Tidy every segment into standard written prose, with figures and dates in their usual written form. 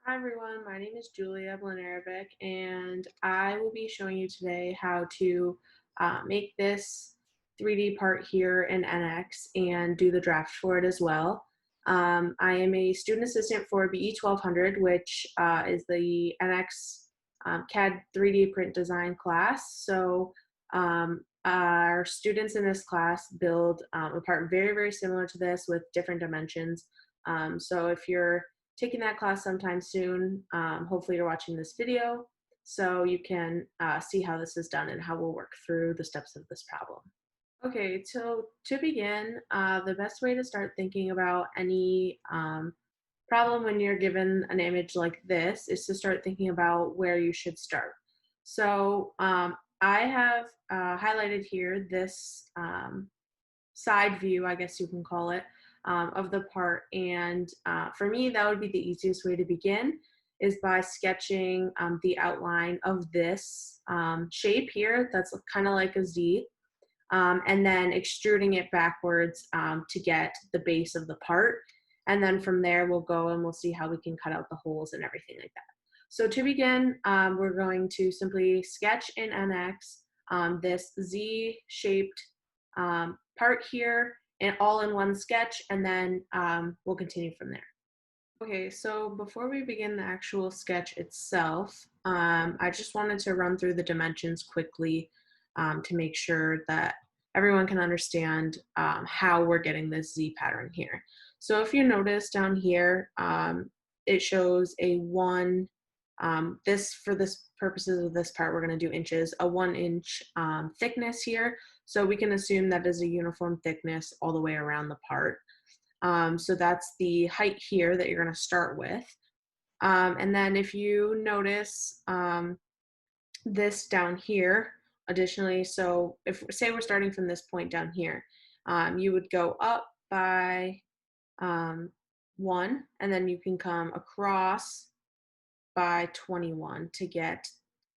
Hi everyone, my name is Julia Lenn, and I will be showing you today how to make this 3D part here in NX and do the draft for it as well. I am a student assistant for BE 1200, which is the NX CAD 3D print design class. So our students in this class build a part very similar to this with different dimensions. So if you're taking that class sometime soon. Hopefully you're watching this video so you can see how this is done and how we'll work through the steps of this problem. Okay, so to begin, the best way to start thinking about any problem when you're given an image like this is to start thinking about where you should start. So I have highlighted here this side view, I guess you can call it, of the part. And for me, that would be the easiest way to begin is by sketching the outline of this shape here that's kind of like a Z, and then extruding it backwards to get the base of the part. And then from there, we'll go and we'll see how we can cut out the holes and everything like that. So to begin, we're going to simply sketch in NX this Z-shaped part here and all in one sketch, and then we'll continue from there. Okay, so before we begin the actual sketch itself, I just wanted to run through the dimensions quickly to make sure that everyone can understand how we're getting this Z pattern here. So if you notice down here, it shows a one, for this purposes of this part, we're gonna do inches, a 1 inch thickness here. So we can assume that is a uniform thickness all the way around the part. So that's the height here that you're gonna start with. And then if you notice this down here, additionally, so if say we're starting from this point down here, you would go up by 1, and then you can come across by 21 to get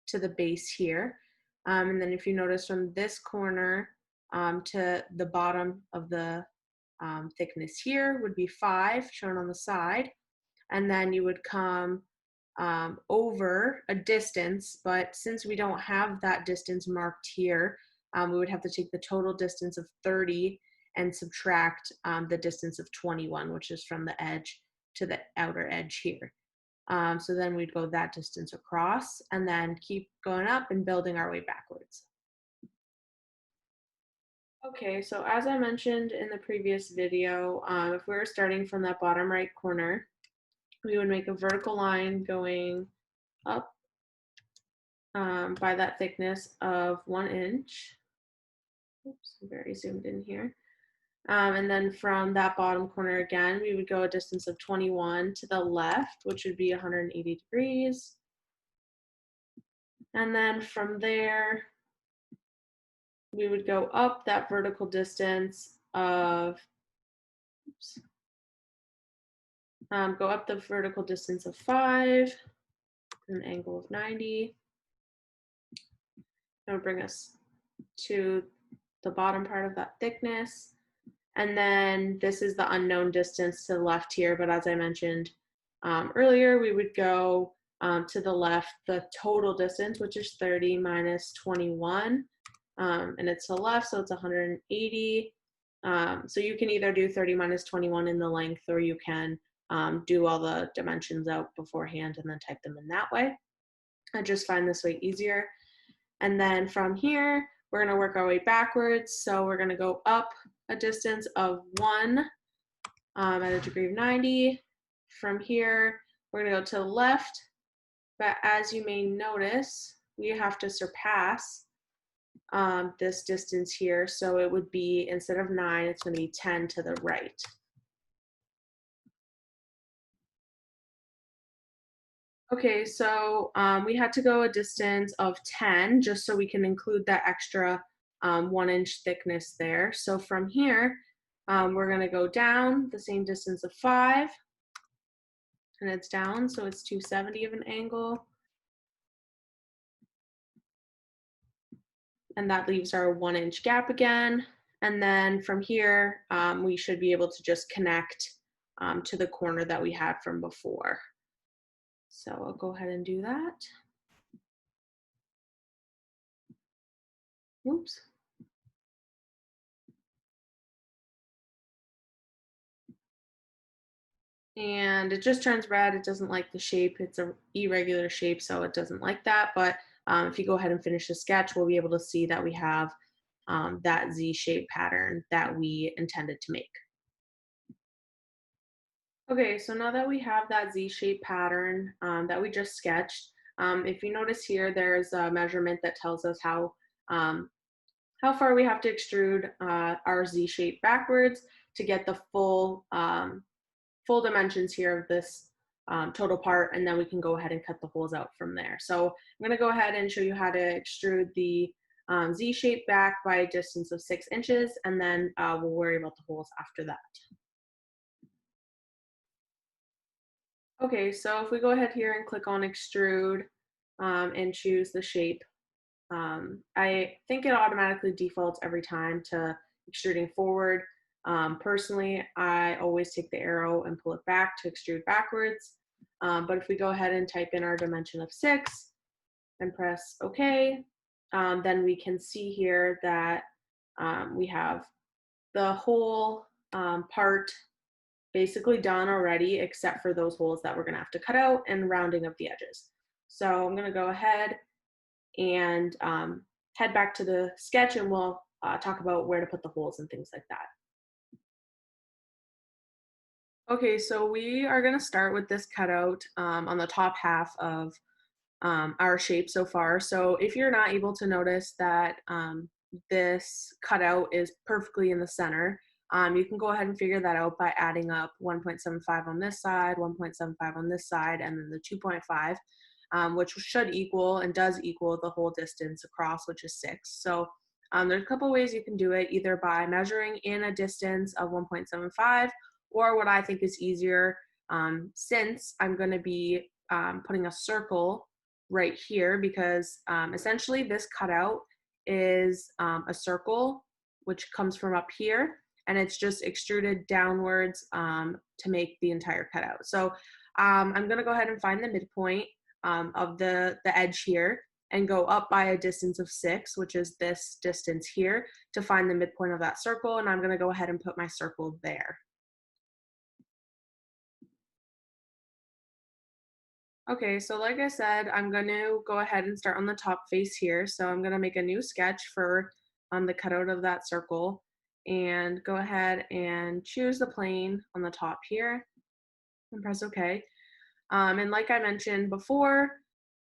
to the base here. And then if you notice from this corner to the bottom of the thickness here would be 5, shown on the side. And then you would come over a distance, but since we don't have that distance marked here, we would have to take the total distance of 30 and subtract the distance of 21, which is from the edge to the outer edge here. So then we'd go that distance across and then keep going up and building our way backwards. Okay, so as I mentioned in the previous video, if we were starting from that bottom right corner, we would make a vertical line going up by that thickness of 1 inch. Oops, I'm very zoomed in here. And then from that bottom corner again, we would go a distance of 21 to the left, which would be 180 degrees. And then from there, we would go up that vertical distance of, oops, go up the vertical distance of 5, an angle of 90. That would bring us to the bottom part of that thickness. And then this is the unknown distance to the left here, but as I mentioned earlier, we would go to the left, the total distance, which is 30 minus 21, and it's to the left, so it's 180. So you can either do 30 minus 21 in the length, or you can do all the dimensions out beforehand and then type them in that way. I just find this way easier. And then from here, we're going to work our way backwards. So we're going to go up a distance of 1 at a degree of 90. From here, we're going to go to the left. But as you may notice, we have to surpass this distance here. So it would be, instead of 9, it's going to be 10 to the right. Okay, so we had to go a distance of 10 just so we can include that extra 1 inch thickness there. So from here, we're going to go down the same distance of 5, and it's down, so it's 270 of an angle. And that leaves our 1 inch gap again. And then from here, we should be able to just connect to the corner that we had from before. So I'll go ahead and do that. Oops. And it just turns red. It doesn't like the shape. It's a irregular shape, so it doesn't like that. But if you go ahead and finish the sketch, we'll be able to see that we have that Z-shape pattern that we intended to make. Okay, so now that we have that Z-shape pattern that we just sketched, if you notice here, there's a measurement that tells us um, how far we have to extrude our Z shape backwards to get the full dimensions here of this total part, and then we can go ahead and cut the holes out from there. So I'm gonna go ahead and show you how to extrude the Z shape back by a distance of 6 inches, and then we'll worry about the holes after that. Okay, so if we go ahead here and click on extrude and choose the shape, I think it automatically defaults every time to extruding forward. Personally, I always take the arrow and pull it back to extrude backwards. But if we go ahead and type in our dimension of 6 and press OK, then we can see here that we have the whole part basically done already, except for those holes that we're going to have to cut out and rounding of the edges. So I'm going to go ahead and head back to the sketch, and we'll talk about where to put the holes and things like that. Okay, so we are going to start with this cutout on the top half of our shape so far. So if you're not able to notice that this cutout is perfectly in the center, you can go ahead and figure that out by adding up 1.75 on this side, 1.75 on this side, and then the 2.5, which should equal and does equal the whole distance across, which is 6. So there's a couple ways you can do it, either by measuring in a distance of 1.75, or what I think is easier, since I'm going to be putting a circle right here, because essentially this cutout is a circle which comes from up here, and it's just extruded downwards to make the entire cutout. So I'm going to go ahead and find the midpoint of the edge here and go up by a distance of 6, which is this distance here, to find the midpoint of that circle, and I'm going to go ahead and put my circle there. Okay, so like I said, I'm going to go ahead and start on the top face here. So I'm going to make a new sketch for the cutout of that circle, and go ahead and choose the plane on the top here and press OK. And like I mentioned before,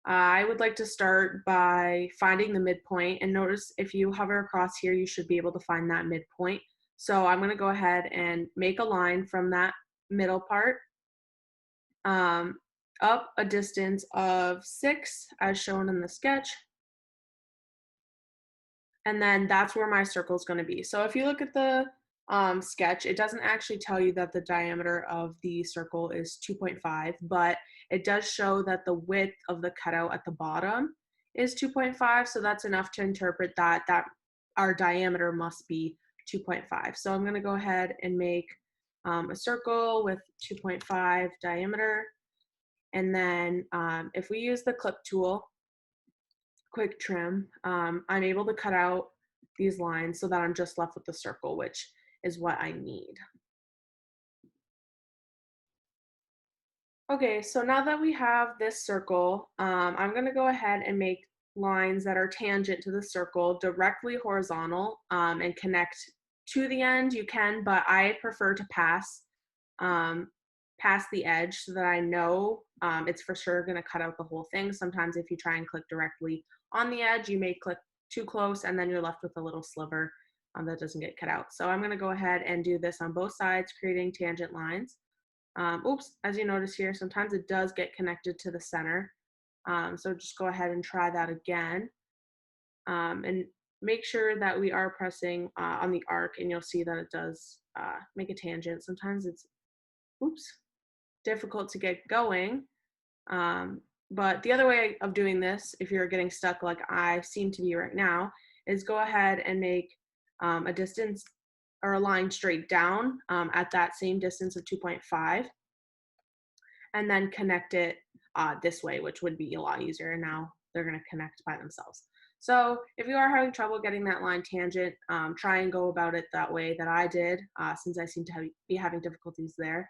I would like to start by finding the midpoint, and notice if you hover across here, you should be able to find that midpoint. So I'm going to go ahead and make a line from that middle part um, up a distance of 6 as shown in the sketch, and then that's where my circle is going to be. So if you look at the sketch, it doesn't actually tell you that the diameter of the circle is 2.5, but it does show that the width of the cutout at the bottom is 2.5, so that's enough to interpret that our diameter must be 2.5. So I'm going to go ahead and make a circle with 2.5 diameter. And then if we use the clip tool, quick trim, I'm able to cut out these lines so that I'm just left with the circle, which is what I need. Okay, so now that we have this circle, I'm going to go ahead and make lines that are tangent to the circle, directly horizontal, and connect to the end. You can, but I prefer to pass um, past the edge so that I know it's for sure going to cut out the whole thing. Sometimes if you try and click directly on the edge, you may click too close, and then you're left with a little sliver that doesn't get cut out. So I'm going to go ahead and do this on both sides, creating tangent lines. Oops, as you notice here, sometimes it does get connected to the center. So just go ahead and try that again. And make sure that we are pressing on the arc, and you'll see that it does make a tangent. Sometimes it's, oops, difficult to get going. But the other way of doing this, if you're getting stuck like I seem to be right now, is go ahead and make a distance or a line straight down at that same distance of 2.5, and then connect it this way, which would be a lot easier. And now they're going to connect by themselves. So if you are having trouble getting that line tangent, try and go about it that way that I did, since I seem to be having difficulties there.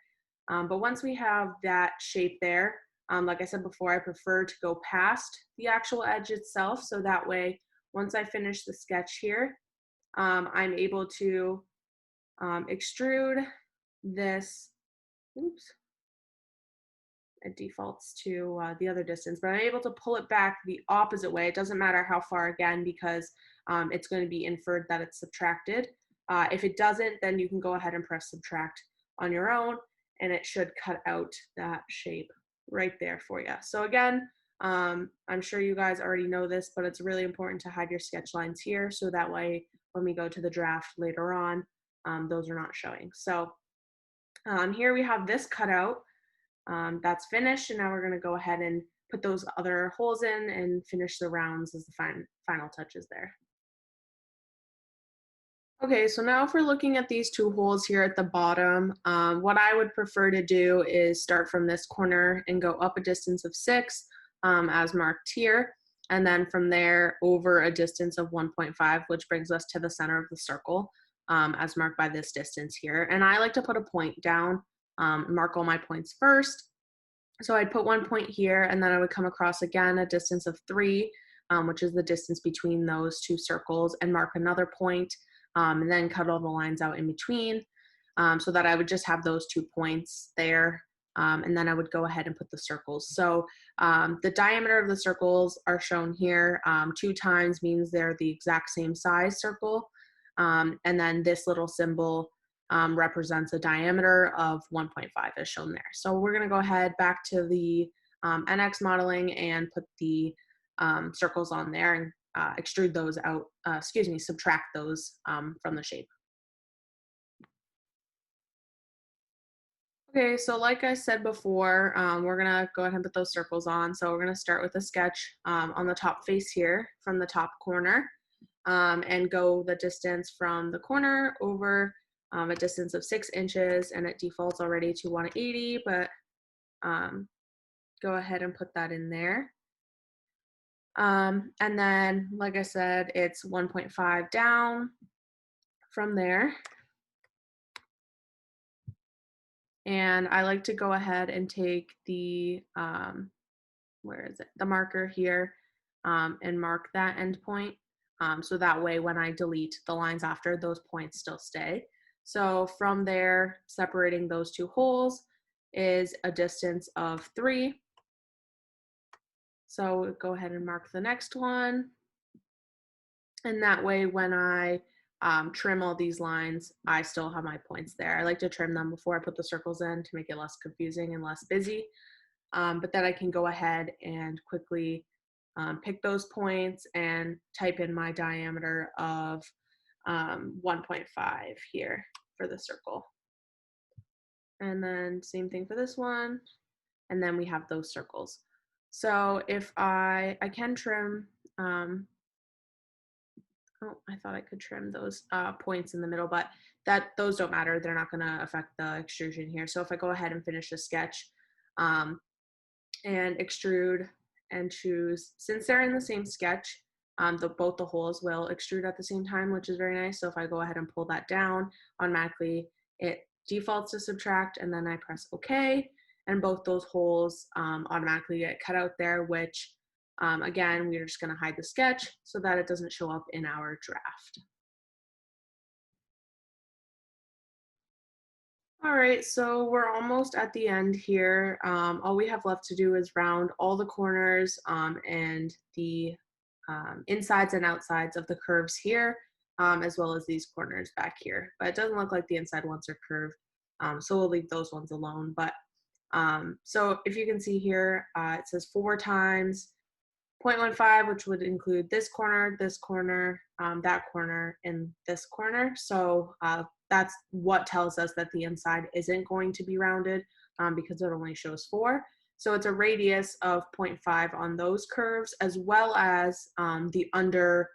But once we have that shape there, like I said before, I prefer to go past the actual edge itself. So that way, once I finish the sketch here, I'm able to extrude this, oops, it defaults to the other distance, but I'm able to pull it back the opposite way. It doesn't matter how far, again, because it's going to be inferred that it's subtracted. If it doesn't, then you can go ahead and press subtract on your own, and it should cut out that shape right there for you. So again, I'm sure you guys already know this, but it's really important to hide your sketch lines here, so that way when we go to the draft later on, those are not showing. So here we have this cutout. That's finished, and now we're going to go ahead and put those other holes in and finish the rounds as the final touches there. Okay, so now if we're looking at these two holes here at the bottom, what I would prefer to do is start from this corner and go up a distance of 6 as marked here, and then from there over a distance of 1.5, which brings us to the center of the circle as marked by this distance here. And I like to put a point down, mark all my points first. So I'd put one point here, and then I would come across again a distance of 3, which is the distance between those two circles, and mark another point, and then cut all the lines out in between, so that I would just have those 2 points there, and then I would go ahead and put the circles. So the diameter of the circles are shown here. 2 times means they're the exact same size circle, and then this little symbol represents a diameter of 1.5 as shown there. So we're going to go ahead back to the NX modeling and put the circles on there and extrude those out, subtract those from the shape. Okay, so like I said before, we're gonna go ahead and put those circles on. So we're gonna start with a sketch on the top face here from the top corner, and go the distance from the corner over a distance of 6 inches, and it defaults already to 180, but go ahead and put that in there. And then, like I said, it's 1.5 down from there. And I like to go ahead and take the, where is it? The marker here, and mark that endpoint. So that way when I delete the lines after, those points still stay. So from there, separating those 2 holes is a distance of 3. So go ahead and mark the next one. And that way when I trim all these lines, I still have my points there. I like to trim them before I put the circles in to make it less confusing and less busy. But then I can go ahead and quickly pick those points and type in my diameter of 1.5 here for the circle. And then same thing for this one. And then we have those circles. So if I can trim, oh, I thought I could trim those points in the middle, but those don't matter. They're not gonna affect the extrusion here. So if I go ahead and finish the sketch and extrude and choose, since they're in the same sketch, both the holes will extrude at the same time, which is very nice. So if I go ahead and pull that down, automatically it defaults to subtract, and then I press OK, and both those holes automatically get cut out there, which again, we're just going to hide the sketch so that it doesn't show up in our draft. All right, so we're almost at the end here. All we have left to do is round all the corners and the insides and outsides of the curves here, as well as these corners back here. But it doesn't look like the inside ones are curved, so we'll leave those ones alone. But so if you can see here, it says 4 times 0.15, which would include this corner, that corner, and this corner. So that's what tells us that the inside isn't going to be rounded because it only shows 4. So it's a radius of 0.5 on those curves, as well as the under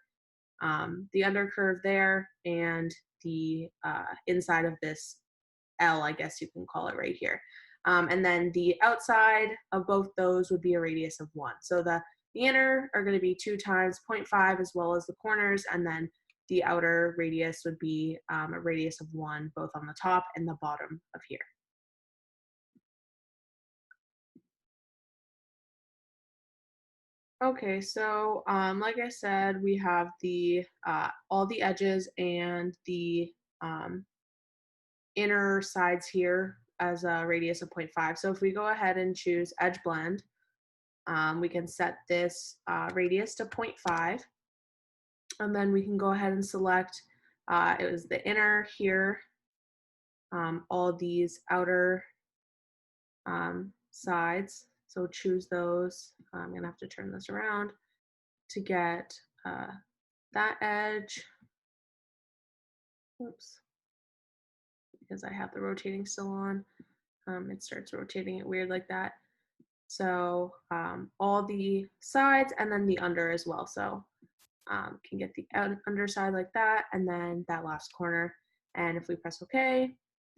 curve there, and the inside of this L, I guess you can call it right here. And then the outside of both those would be a radius of 1. So the inner are going to be 2 times 0.5 as well as the corners, and then the outer radius would be a radius of 1 both on the top and the bottom of here. Okay, so like I said, we have the all the edges and the um, inner sides here as a radius of 0.5. So if we go ahead and choose edge blend, we can set this radius to 0.5, and then we can go ahead and select it was the inner here, all these outer sides. So choose those. I'm gonna have to turn this around to get that edge. Oops, because I have the rotating still on. It starts rotating it weird like that. So all the sides and then the under as well. So can get the underside like that, and then that last corner. And if we press OK,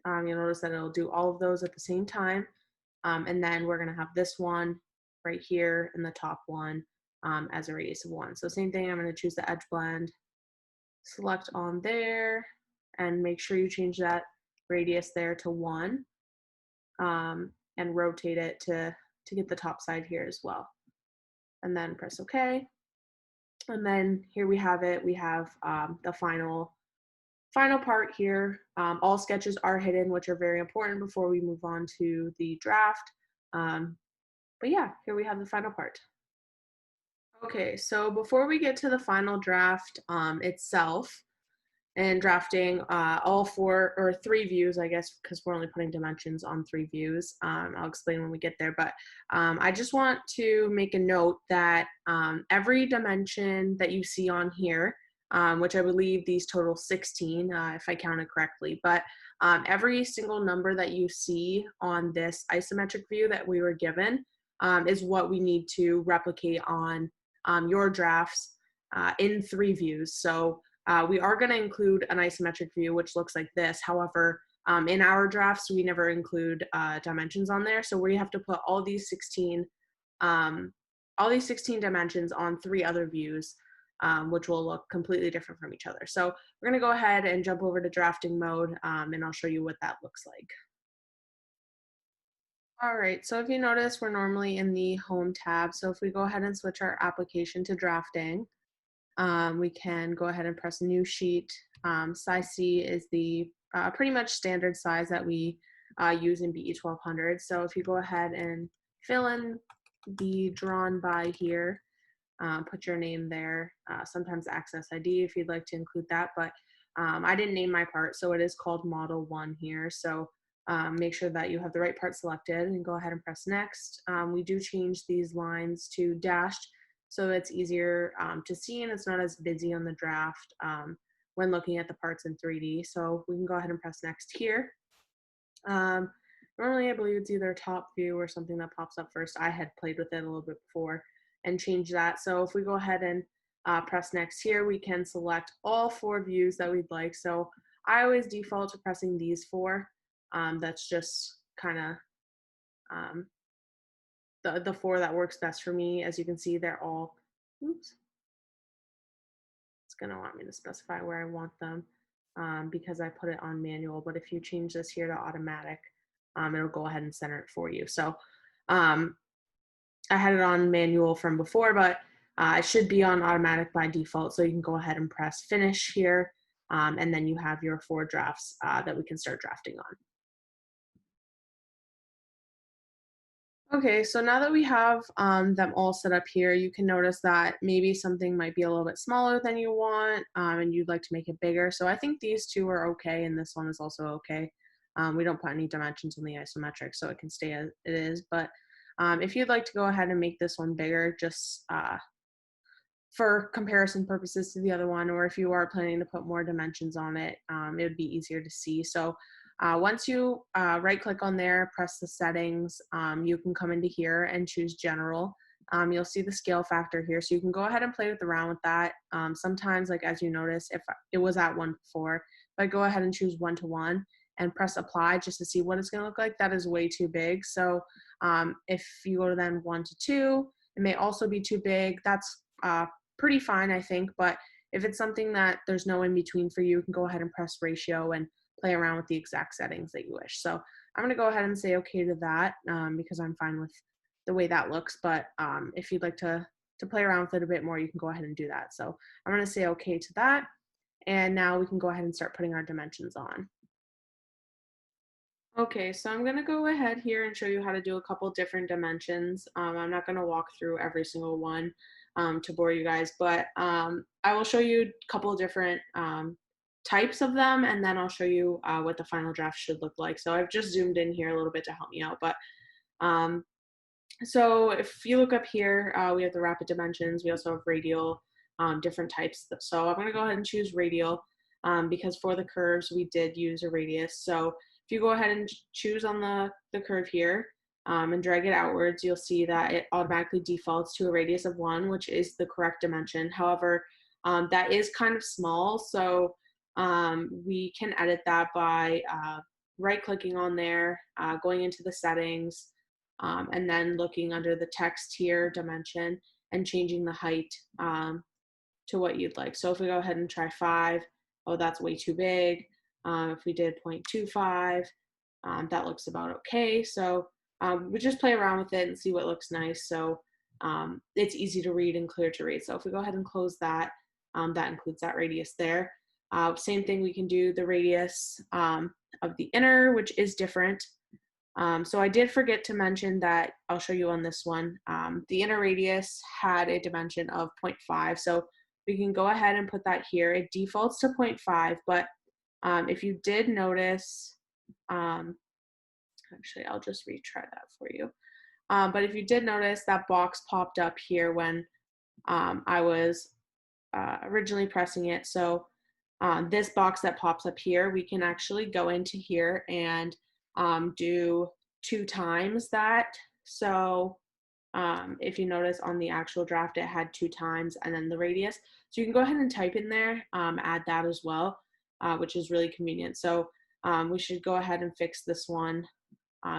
you'll notice that it'll do all of those at the same time. And then we're gonna have this one right here and the top one as a radius of 1. So same thing, I'm gonna choose the edge blend, select on there, and make sure you change that radius there to 1, and rotate it to get the top side here as well. And then press OK. And then here we have it. We have the final part here. All sketches are hidden, which are very important before we move on to the draft. But yeah, here we have the final part. Okay, so before we get to the final draft itself, and drafting all 4 or 3 views, I guess, because we're only putting dimensions on 3 views. I'll explain when we get there, but I just want to make a note that every dimension that you see on here, which I believe these total 16, if I counted correctly, but every single number that you see on this isometric view that we were given is what we need to replicate on your drafts in 3 views. So we are going to include an isometric view, which looks like this. However, in our drafts, we never include dimensions on there. So we have to put all these 16 dimensions on 3 other views, which will look completely different from each other. So we're going to go ahead and jump over to drafting mode, and I'll show you what that looks like. All right, so if you notice, we're normally in the Home tab. So if we go ahead and switch our application to drafting, we can go ahead and press new sheet. Size C is the pretty much standard size that we use in BE 1200. So if you go ahead and fill in the drawn by here, put your name there, sometimes access ID if you'd like to include that, but I didn't name my part, so it is called Model 1 here. So make sure that you have the right part selected and go ahead and press next. We do change these lines to dashed, so it's easier to see and it's not as busy on the draft when looking at the parts in 3D. So we can go ahead and press next here. Normally I believe it's either top view or something that pops up first. I had played with it a little bit before and changed that. So if we go ahead and press next here, we can select all 4 views that we'd like. So I always default to pressing these 4. That's just kind of the 4 that works best for me. As you can see, they're all, oops, it's gonna want me to specify where I want them because I put it on manual, but if you change this here to automatic, it'll go ahead and center it for you. So I had it on manual from before, but it should be on automatic by default. So you can go ahead and press finish here, and then you have your 4 drafts that we can start drafting on. Okay, so now that we have them all set up here, you can notice that maybe something might be a little bit smaller than you want, and you'd like to make it bigger. So I think these 2 are okay, and this one is also okay. We don't put any dimensions on the isometric, so it can stay as it is. But if you'd like to go ahead and make this one bigger, just for comparison purposes to the other one, or if you are planning to put more dimensions on it, it would be easier to see. So once you right click on there, press the settings, you can come into here and choose general. You'll see the scale factor here, so you can go ahead and play around with that. Sometimes, like as you notice, if it was at 1 before, if I go ahead and choose 1 to 1, and press apply just to see what it's going to look like, that is way too big. So if you go to then 1 to 2, it may also be too big. That's pretty fine, I think. But if it's something that there's no in between for you, you can go ahead and press ratio and play around with the exact settings that you wish. So I'm going to go ahead and say okay to that because I'm fine with the way that looks. But if you'd like to play around with it a bit more, you can go ahead and do that. So I'm going to say okay to that. And now we can go ahead and start putting our dimensions on. Okay, so I'm gonna go ahead here and show you how to do a couple different dimensions. I'm not gonna walk through every single one to bore you guys, but I will show you a couple different types of them, and then I'll show you what the final draft should look like. So I've just zoomed in here a little bit to help me out, but um, so if you look up here, we have the rapid dimensions. We also have radial, different types. So I'm gonna go ahead and choose radial because for the curves, we did use a radius. So if you go ahead and choose on the curve here and drag it outwards, you'll see that it automatically defaults to a radius of 1, which is the correct dimension. However, that is kind of small, so we can edit that by right-clicking on there, going into the settings, and then looking under the text here, dimension, and changing the height to what you'd like. So if we go ahead and try 5, oh, that's way too big. If we did 0.25, that looks about okay. So we just play around with it and see what looks nice. So it's easy to read and clear to read. So if we go ahead and close that, that includes that radius there. Same thing, we can do the radius of the inner, which is different. So I did forget to mention that I'll show you on this one. The inner radius had a dimension of 0.5. So we can go ahead and put that here. It defaults to 0.5, but if you did notice, actually, I'll just retry that for you. But if you did notice, that box popped up here when I was originally pressing it. So this box that pops up here, we can actually go into here and do 2 times that. So if you notice on the actual draft, it had 2 times and then the radius. So you can go ahead and type in there, add that as well, which is really convenient. So we should go ahead and fix this one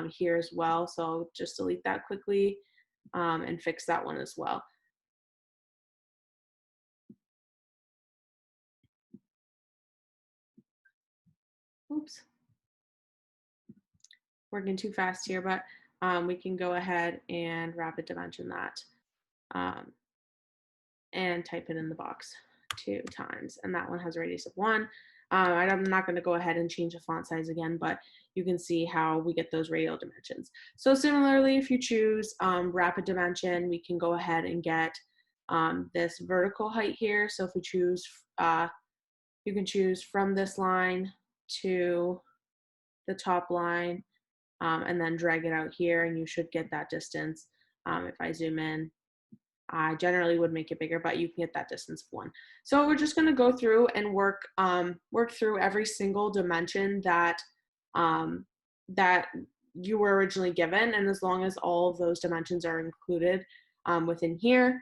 here as well. So I'll just delete that quickly and fix that one as well. Oops. Working too fast here, but we can go ahead and rapid dimension that and type it in the box 2 times. And that one has a radius of 1. I'm not going to go ahead and change the font size again, but you can see how we get those radial dimensions. So similarly, if you choose rapid dimension, we can go ahead and get this vertical height here. So if we choose, you can choose from this line to the top line, and then drag it out here, and you should get that distance. If I zoom in, I generally would make it bigger, but you can get that distance of 1. So we're just going to go through and work through every single dimension that that you were originally given, and as long as all of those dimensions are included within here,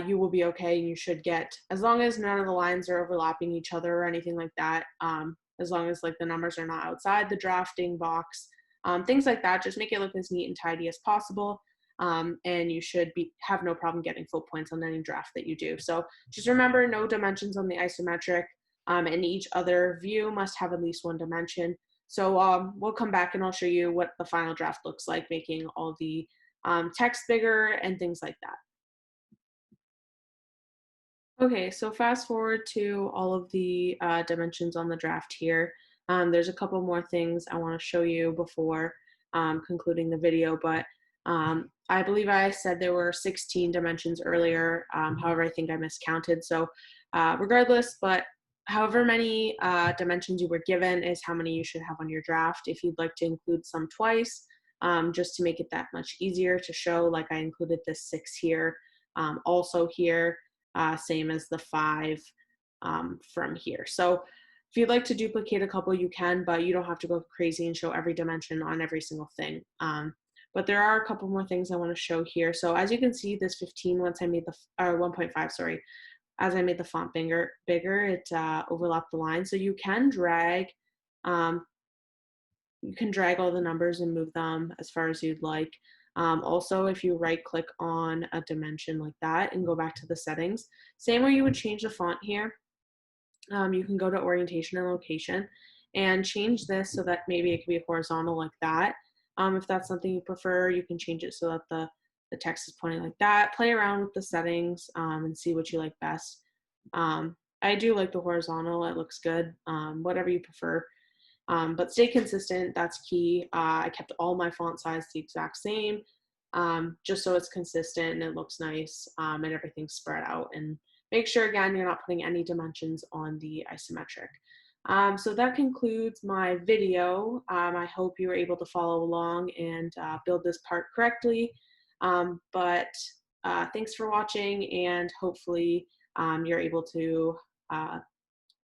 you will be okay. And you should get, as long as none of the lines are overlapping each other or anything like that, as long as like the numbers are not outside the drafting box, things like that, just make it look as neat and tidy as possible. And you should have no problem getting full points on any draft that you do. So just remember, no dimensions on the isometric, and each other view must have at least 1 dimension. So we'll come back and I'll show you what the final draft looks like, making all the text bigger and things like that. Okay, so fast forward to all of the dimensions on the draft here. There's a couple more things I want to show you before concluding the video, but I believe I said there were 16 dimensions earlier. However, I think I miscounted. So regardless, but however many dimensions you were given is how many you should have on your draft. If you'd like to include some twice, just to make it that much easier to show, like I included this 6 here, also here, same as the 5 from here. So if you'd like to duplicate a couple, you can, but you don't have to go crazy and show every dimension on every single thing. But there are a couple more things I want to show here. So as you can see, this 15, once I made the, or 1.5, sorry, as I made the font bigger, it overlapped the line. So you can drag You can drag all the numbers and move them as far as you'd like. Also, if you right click on a dimension like that and go back to the settings, same way you would change the font here, you can go to orientation and location and change this so that maybe it can be horizontal like that. If that's something you prefer, you can change it so that the text is pointing like that. Play around with the settings and see what you like best. I do like the horizontal, it looks good, whatever you prefer. But stay consistent, that's key. I kept all my font size the exact same, just so it's consistent and it looks nice, and everything's spread out. And make sure, again, you're not putting any dimensions on the isometric. So that concludes my video. I hope you were able to follow along and build this part correctly. Thanks for watching, and hopefully you're able to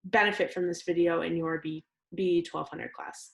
benefit from this video in your B1200 class.